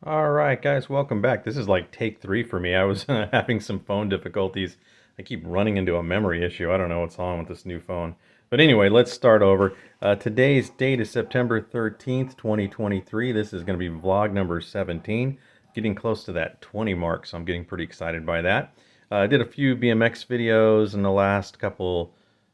All right, guys, welcome back. This is like take three for me. I was having some phone difficulties. I keep running into a memory issue. I don't know what's on with this new phone. But anyway, let's start over. Today's date is September 13th, 2023. This is going to be vlog number 17, getting close to that 20 mark, so I'm getting pretty excited by that. I did a few BMX videos in the last couple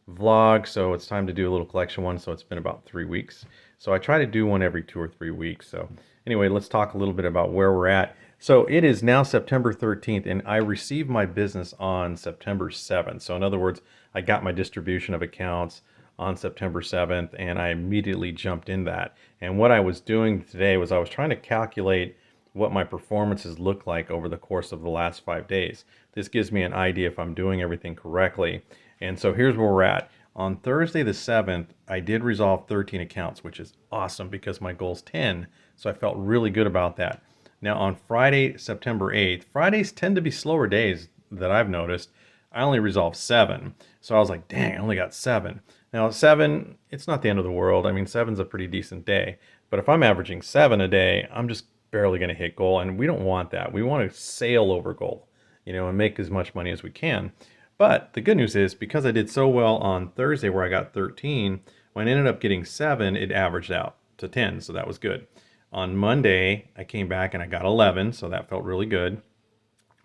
vlogs, so it's time to do a little collection one, so it's been about 3 weeks. So I try to do one every 2 or 3 weeks. So anyway, let's talk a little bit about where we're at. So it is now September 13th, and I received my business on September 7th. So in other words, I got my distribution of accounts on September 7th, and I immediately jumped in that. And what I was doing today was I was trying to calculate what my performances look like over the course of the last 5 days. This gives me an idea if I'm doing everything correctly. And so here's where we're at. On Thursday the 7th, I did resolve 13 accounts, which is awesome because my goal's 10. So I felt really good about that. Now on Friday, September 8th, Fridays tend to be slower days that I've noticed. I only resolved 7. So I was like, dang, I only got 7. Now 7, it's not the end of the world. I mean, 7's a pretty decent day. But if I'm averaging 7 a day, I'm just barely going to hit goal. And we don't want that. We want to sail over goal, and make as much money as we can. But the good news is because I did so well on Thursday where I got 13, when I ended up getting 7, it averaged out to 10. So that was good. On Monday, I came back and I got 11, so that felt really good.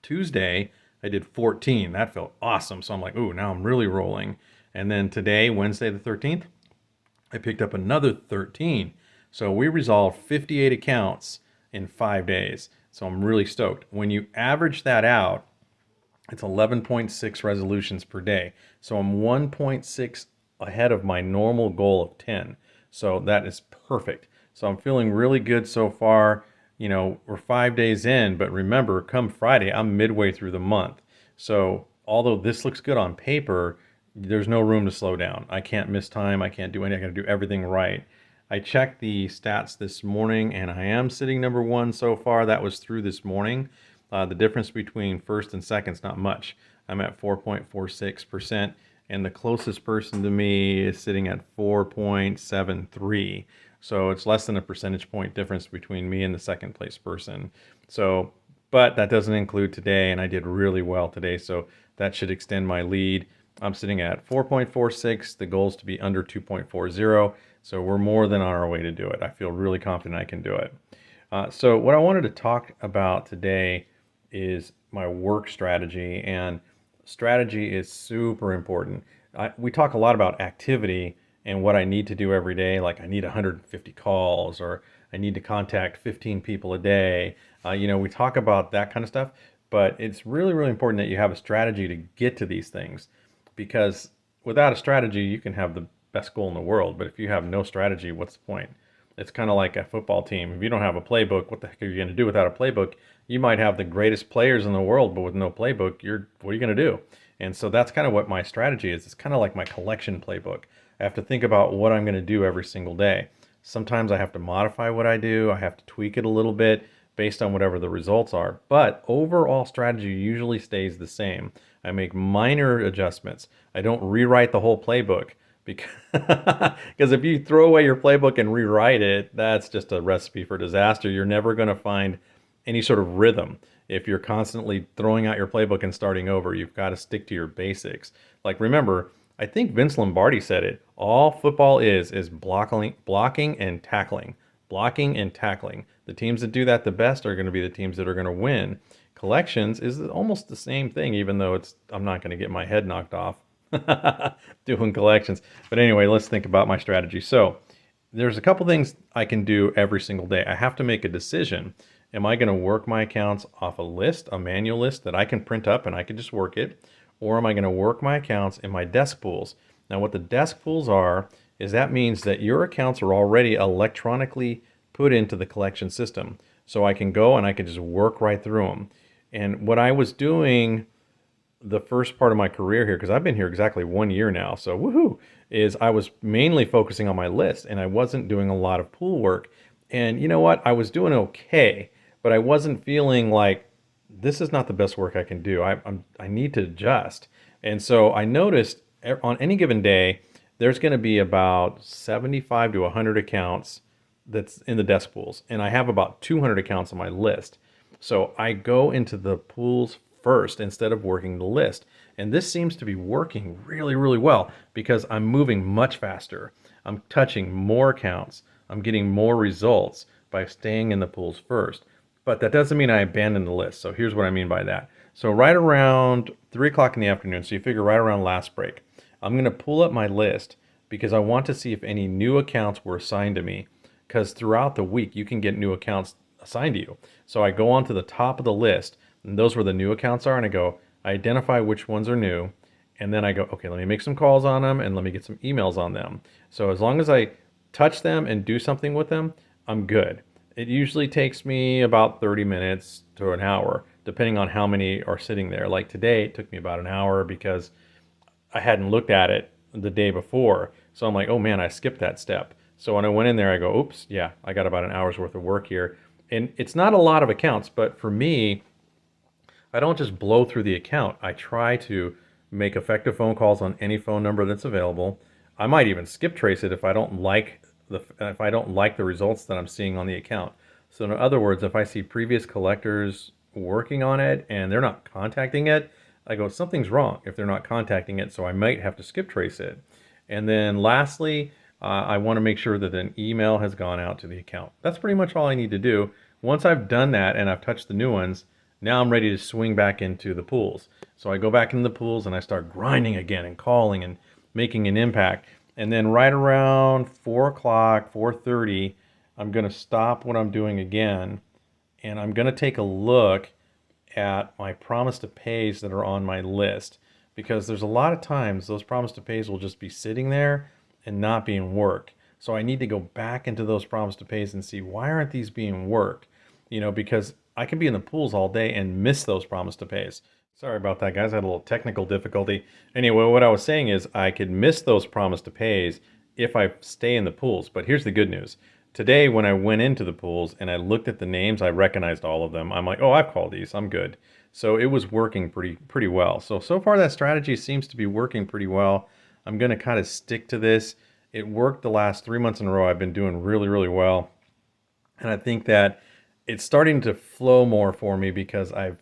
Tuesday, I did 14. That felt awesome. So I'm like, ooh, now I'm really rolling. And then today, Wednesday the 13th, I picked up another 13. So we resolved 58 accounts in 5 days. So I'm really stoked. When you average that out, it's 11.6 resolutions per day. So I'm 1.6 ahead of my normal goal of 10. So that is perfect. So I'm feeling really good so far. We're 5 days in, but remember, come Friday, I'm midway through the month. So although this looks good on paper, there's no room to slow down. I can't miss time. I can't do anything. I got to do everything right. I checked the stats this morning, and I am sitting number one so far. That was through this morning. The difference between first and second is not much. I'm at 4.46%, and the closest person to me is sitting at 4.73. So it's less than a percentage point difference between me and the second place person. So, but that doesn't include today, and I did really well today, so that should extend my lead. I'm sitting at 4.46. The goal is to be under 2.40. So we're more than on our way to do it. I feel really confident I can do it. So what I wanted to talk about today is my work strategy, and strategy is super important. We talk a lot about activity and what I need to do every day, like I need 150 calls or I need to contact 15 people a day. We talk about that kind of stuff, but it's really, really important that you have a strategy to get to these things, because without a strategy, you can have the best goal in the world, but if you have no strategy, what's the point? It's kind of like a football team. If you don't have a playbook, what the heck are you going to do without a playbook? You might have the greatest players in the world, but with no playbook, what are you going to do? And so that's kind of what my strategy is. It's kind of like my collection playbook. I have to think about what I'm going to do every single day. Sometimes I have to modify what I do. I have to tweak it a little bit based on whatever the results are. But overall strategy usually stays the same. I make minor adjustments. I don't rewrite the whole playbook because because if you throw away your playbook and rewrite it, that's just a recipe for disaster. You're never going to find any sort of rhythm if you're constantly throwing out your playbook and starting over. You've got to stick to your basics. Like, remember, I think Vince Lombardi said it. All football is blocking and tackling. Blocking and tackling. The teams that do that the best are going to be the teams that are going to win. Collections is almost the same thing, even though I'm not going to get my head knocked off doing collections. But anyway, let's think about my strategy. So there's a couple things I can do every single day. I have to make a decision. Am I going to work my accounts off a list, a manual list that I can print up and I can just work it? Or am I going to work my accounts in my desk pools? Now, what the desk pools are is that means that your accounts are already electronically put into the collection system. So I can go and I can just work right through them. And what I was doing the first part of my career here, because I've been here exactly 1 year now, so woohoo, is I was mainly focusing on my list and I wasn't doing a lot of pool work. And you know what? I was doing okay, but I wasn't feeling like this is not the best work I can do. I need to adjust. And so I noticed on any given day, there's going to be about 75 to 100 accounts that's in the desk pools, and I have about 200 accounts on my list. So I go into the pools first instead of working the list. And this seems to be working really, really well because I'm moving much faster. I'm touching more accounts. I'm getting more results by staying in the pools first. But that doesn't mean I abandon the list. So here's what I mean by that. So right around 3 o'clock in the afternoon, so you figure right around last break, I'm going to pull up my list because I want to see if any new accounts were assigned to me. Because throughout the week, you can get new accounts assigned to you. So I go on to the top of the list, and those where the new accounts are, and I identify which ones are new, and then I go, okay, let me make some calls on them, and let me get some emails on them. So as long as I touch them and do something with them, I'm good. It usually takes me about 30 minutes to an hour, depending on how many are sitting there. Like today, it took me about an hour because I hadn't looked at it the day before. So I'm like, oh man, I skipped that step. So when I went in there, I go, oops, yeah, I got about an hour's worth of work here. And it's not a lot of accounts, but for me, I don't just blow through the account. I try to make effective phone calls on any phone number that's available. I might even skip trace it if I don't like the results that I'm seeing on the account. So in other words, if I see previous collectors working on it and they're not contacting it, I go, something's wrong if they're not contacting it, so I might have to skip trace it. And then lastly, I want to make sure that an email has gone out to the account. That's pretty much all I need to do. Once I've done that and I've touched the new ones, now I'm ready to swing back into the pools. So I go back into the pools and I start grinding again and calling and making an impact. And then right around 4 o'clock, 4:30, I'm going to stop what I'm doing again, and I'm going to take a look at my promise to pays that are on my list, because there's a lot of times those promise to pays will just be sitting there and not being worked. So I need to go back into those promise to pays and see, why aren't these being worked? Because I can be in the pools all day and miss those promise to pays. Sorry about that, guys. I had a little technical difficulty. Anyway, what I was saying is I could miss those promise to pays if I stay in the pools. But here's the good news. Today, when I went into the pools and I looked at the names, I recognized all of them. I'm like, oh, I've called these. I'm good. So it was working pretty well. So far that strategy seems to be working pretty well. I'm going to kind of stick to this. It worked the last 3 months in a row. I've been doing really, really well. And I think that it's starting to flow more for me because I've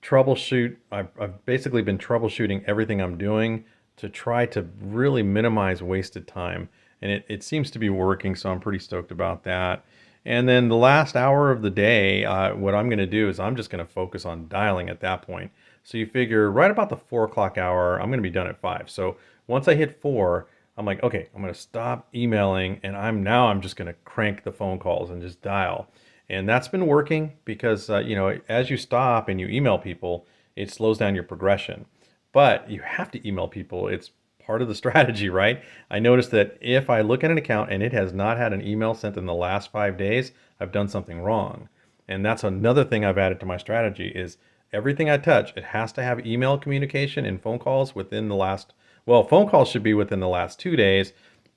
basically been troubleshooting everything I'm doing to try to really minimize wasted time. And it seems to be working, so I'm pretty stoked about that. And then the last hour of the day, what I'm going to do is I'm just going to focus on dialing at that point. So you figure right about the 4 o'clock hour, I'm going to be done at 5. So once I hit 4, I'm like, okay, I'm going to stop emailing, and I'm just going to crank the phone calls and just dial. And that's been working because, as you stop and you email people, it slows down your progression. But you have to email people. It's part of the strategy, right? I noticed that if I look at an account and it has not had an email sent in the last 5 days, I've done something wrong. And that's another thing I've added to my strategy is everything I touch, it has to have email communication and phone calls within the last, well, phone calls should be within the last 2 days.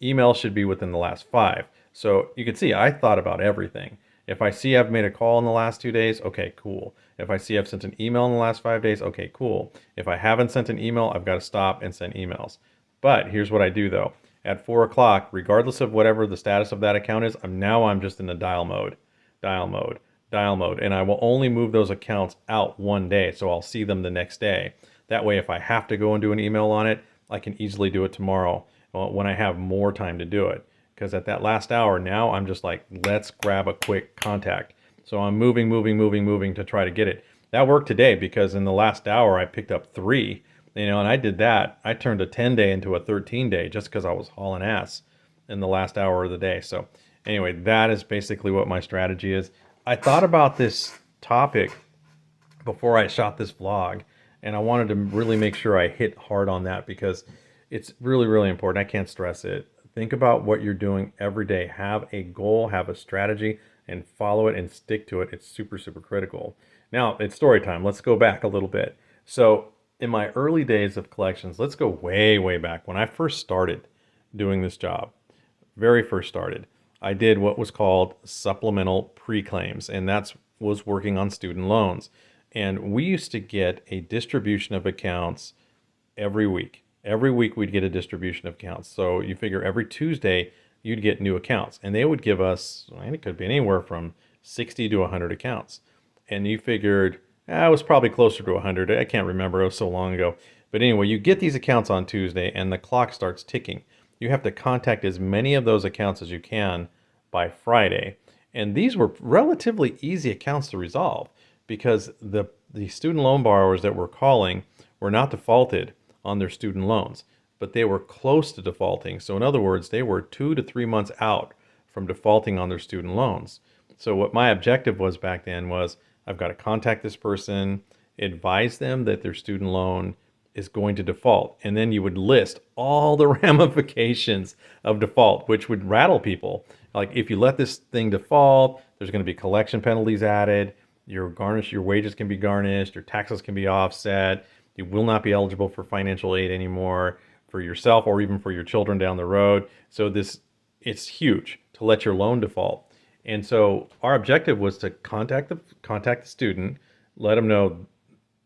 Email should be within the last 5. So you can see I thought about everything. If I see I've made a call in the last 2 days, okay, cool. If I see I've sent an email in the last 5 days, okay, cool. If I haven't sent an email, I've got to stop and send emails. But here's what I do though. At 4 o'clock, regardless of whatever the status of that account is, I'm just in the dial mode, dial mode, dial mode. And I will only move those accounts out one day, so I'll see them the next day. That way, if I have to go and do an email on it, I can easily do it tomorrow when I have more time to do it. Because at that last hour, now I'm just like, let's grab a quick contact. So I'm moving to try to get it. That worked today because in the last hour, I picked up 3, and I did that. I turned a 10-day into a 13-day just because I was hauling ass in the last hour of the day. So anyway, that is basically what my strategy is. I thought about this topic before I shot this vlog, and I wanted to really make sure I hit hard on that because it's really, really important. I can't stress it. Think about what you're doing every day. Have a goal, have a strategy, and follow it and stick to it. It's super, super critical. Now, it's story time. Let's go back a little bit. So in my early days of collections, let's go way, way back. When I first started doing this job, very first started, I did what was called supplemental pre-claims, and that's was working on student loans. And we used to get a distribution of accounts every week. Every week we'd get a distribution of accounts. So you figure every Tuesday you'd get new accounts. And they would give us, and it could be anywhere from 60 to 100 accounts. And you figured, I was probably closer to 100. I can't remember. It was so long ago. But anyway, you get these accounts on Tuesday and the clock starts ticking. You have to contact as many of those accounts as you can by Friday. And these were relatively easy accounts to resolve because the student loan borrowers that were calling were not defaulted on their student loans, but they were close to defaulting. So in other words, they were 2 to 3 months out from defaulting on their student loans. So what my objective was back then was I've got to contact this person, advise them that their student loan is going to default. And then you would list all the ramifications of default, which would rattle people. Like if you let this thing default, there's going to be collection penalties added. Your wages can be garnished, your taxes can be offset. You will not be eligible for financial aid anymore for yourself or even for your children down the road. So it's huge to let your loan default. And so our objective was to contact the student, let them know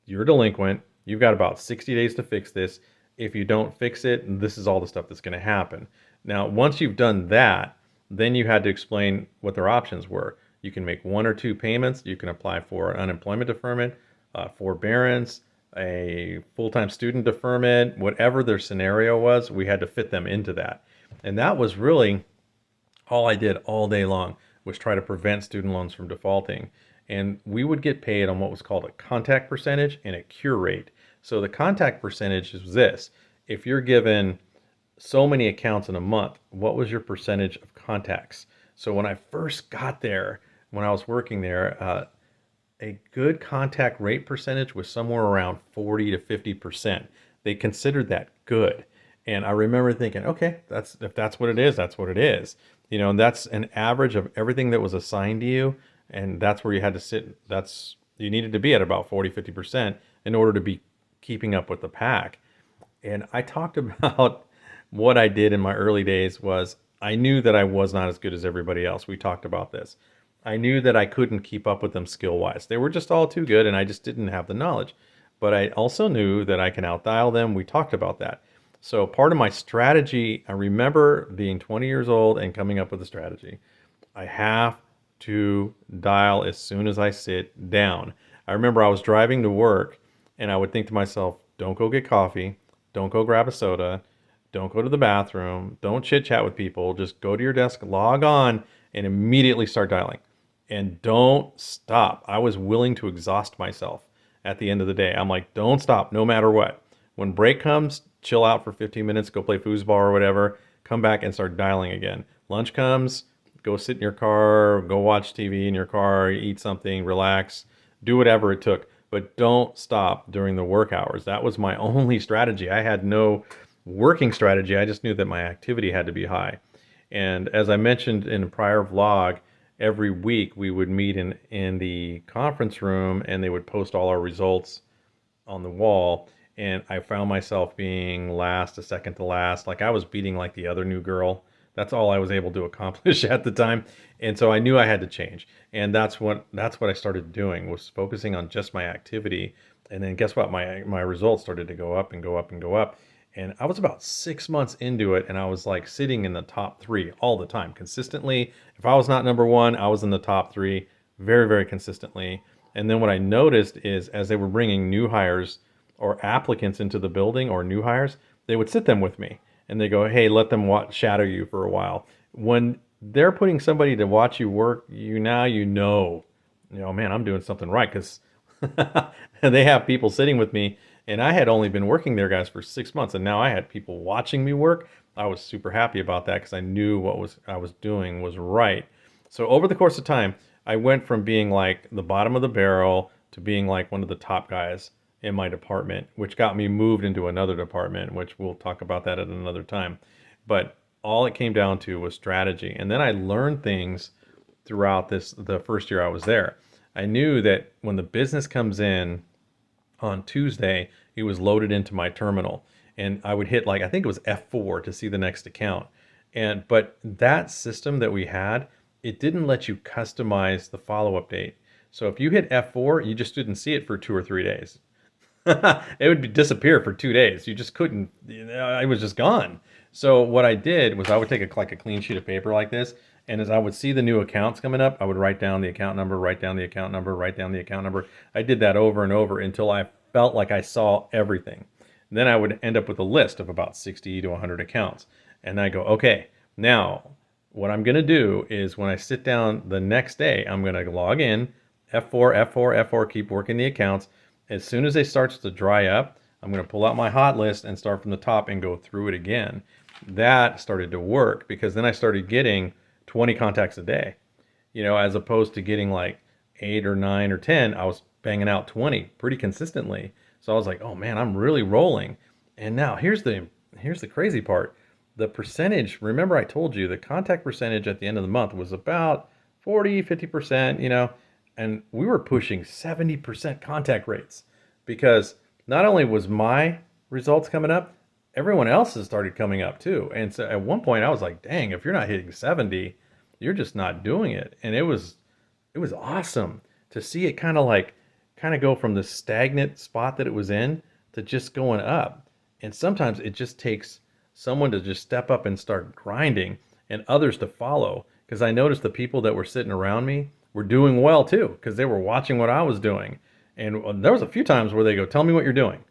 you're delinquent. You've got about 60 days to fix this. If you don't fix it, this is all the stuff that's going to happen. Now, once you've done that, then you had to explain what their options were. You can make 1 or 2 payments. You can apply for unemployment deferment, forbearance, a full-time student deferment, whatever their scenario was, we had to fit them into that. And that was really all I did all day long, was try to prevent student loans from defaulting. And we would get paid on what was called a contact percentage and a cure rate. So the contact percentage is this: if you're given so many accounts in a month, what was your percentage of contacts? So when I first got there, when I was working there, a good contact rate percentage was somewhere around 40 to 50%. They considered that good. And I remember thinking, okay, if that's what it is, that's what it is. And that's an average of everything that was assigned to you. And that's where you had to sit. You needed to be at about 40, 50% in order to be keeping up with the pack. And I talked about what I did in my early days was I knew that I was not as good as everybody else. We talked about this. I knew that I couldn't keep up with them skill-wise. They were just all too good, and I just didn't have the knowledge. But I also knew that I can outdial them. We talked about that. So part of my strategy, I remember being 20 years old and coming up with a strategy. I have to dial as soon as I sit down. I remember I was driving to work, and I would think to myself, don't go get coffee, don't go grab a soda, don't go to the bathroom, don't chit-chat with people, just go to your desk, log on, and immediately start dialing. And don't stop. I was willing to exhaust myself at the end of the day. I'm like, don't stop, no matter what. When break comes, chill out for 15 minutes, go play foosball or whatever, come back and start dialing again. Lunch comes, go sit in your car, go watch TV in your car, eat something, relax, do whatever it took. But don't stop during the work hours. That was my only strategy. I had no working strategy. I just knew that my activity had to be high. And as I mentioned in a prior vlog, every week we would meet in the conference room and they would post all our results on the wall. And I found myself being last, a second to last. Like I was beating like the other new girl. That's all I was able to accomplish at the time. And so I knew I had to change. And that's what I started doing, was focusing on just my activity. And then guess what? My results started to go up and go up and go up. And I was about 6 months into it, and I was like sitting in the top 3 all the time, consistently. If I was not number 1, I was in the top 3 very, very consistently. And then what I noticed is as they were bringing new hires or applicants into the building, or new hires, they would sit them with me and they go, hey, let them shadow you for a while. When they're putting somebody to watch you work, man, I'm doing something right, because they have people sitting with me. And I had only been working there, guys, for 6 months, and now I had people watching me work. I was super happy about that because I knew I was doing was right. So over the course of time, I went from being like the bottom of the barrel to being like one of the top guys in my department, which got me moved into another department, which we'll talk about that at another time. But all it came down to was strategy. And then I learned things throughout the first year I was there. I knew that when the business comes in on Tuesday, it was loaded into my terminal, and I would hit, like, I think it was F4 to see the next account. But that system that we had, it didn't let you customize the follow-up date. So if you hit F4, you just didn't see it for 2 or 3 days. It would disappear for 2 days. You just couldn't, it was just gone. So what I did was I would take like a clean sheet of paper like this, and as I would see the new accounts coming up, I would write down the account number, write down the account number, write down the account number. I did that over and over until I felt like I saw everything. Then I would end up with a list of about 60 to 100 accounts. And I go, okay, now what I'm going to do is when I sit down the next day, I'm going to log in, F4, F4, F4, keep working the accounts. As soon as it starts to dry up, I'm going to pull out my hot list and start from the top and go through it again. That started to work because then I started getting 20 contacts a day, as opposed to getting like 8 or 9 or 10. I was banging out 20 pretty consistently. So I was like, oh man, I'm really rolling. And now here's the crazy part. The percentage, remember I told you the contact percentage at the end of the month was about 40, 50%, and we were pushing 70% contact rates because not only was my results coming up, everyone else's started coming up too. And so at one point I was like, dang, if you're not hitting 70, you're just not doing it. And it was awesome to see it kind of go from the stagnant spot that it was in to just going up. And sometimes it just takes someone to just step up and start grinding and others to follow. Because I noticed the people that were sitting around me were doing well too, because they were watching what I was doing. And there was a few times where they go, tell me what you're doing.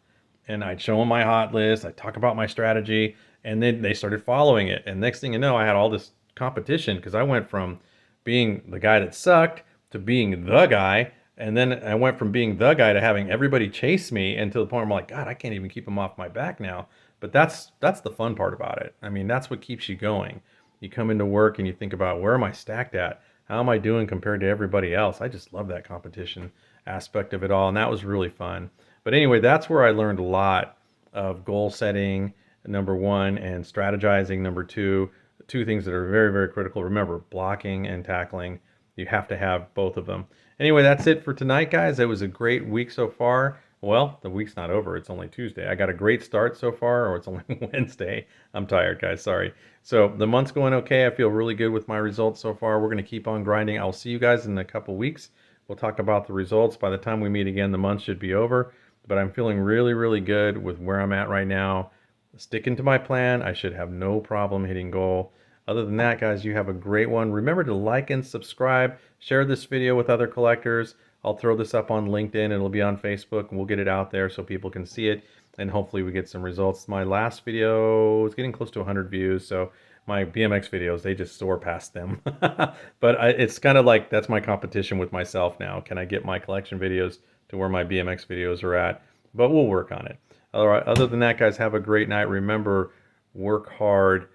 And I'd show them my hot list. I'd talk about my strategy. And then they started following it. And next thing you know, I had all this competition because I went from being the guy that sucked to being the guy. And then I went from being the guy to having everybody chase me, and to the point where I'm like, God, I can't even keep them off my back now. But that's the fun part about it. I mean, that's what keeps you going. You come into work and you think about, where am I stacked at? How am I doing compared to everybody else? I just love that competition aspect of it all, and that was really fun. But anyway, that's where I learned a lot of goal setting, number one, and strategizing, number two. Two things that are very, very critical. Remember, blocking and tackling. You have to have both of them. Anyway, that's it for tonight, guys. It was a great week so far. Well, the week's not over. It's only Tuesday. I got a great start so far, or it's only Wednesday. I'm tired, guys. Sorry. So the month's going okay. I feel really good with my results so far. We're going to keep on grinding. I'll see you guys in a couple weeks. We'll talk about the results. By the time we meet again, the month should be over. But I'm feeling really, really good with where I'm at right now. Sticking to my plan. I should have no problem hitting goal. Other than that, guys, you have a great one. Remember to like and subscribe. Share this video with other collectors. I'll throw this up on LinkedIn. It'll be on Facebook, and we'll get it out there so people can see it. And hopefully we get some results. My last video is getting close to 100 views. So my BMX videos, they just soar past them. But it's kind of like that's my competition with myself now. Can I get my collection videos to where my BMX videos are at? But we'll work on it. All right. Other than that, guys, have a great night. Remember, work hard,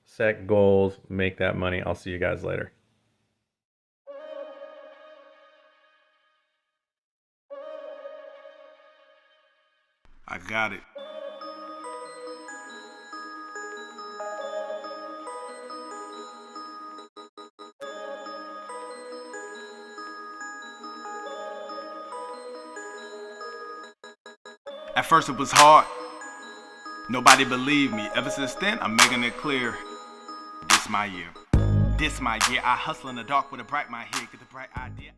set goals, make that money. I'll see you guys later. I got it. At first it was hard. Nobody believed me. Ever since then, I'm making it clear. This my year. This my year. I hustle in the dark with a bright my head. Get the bright idea.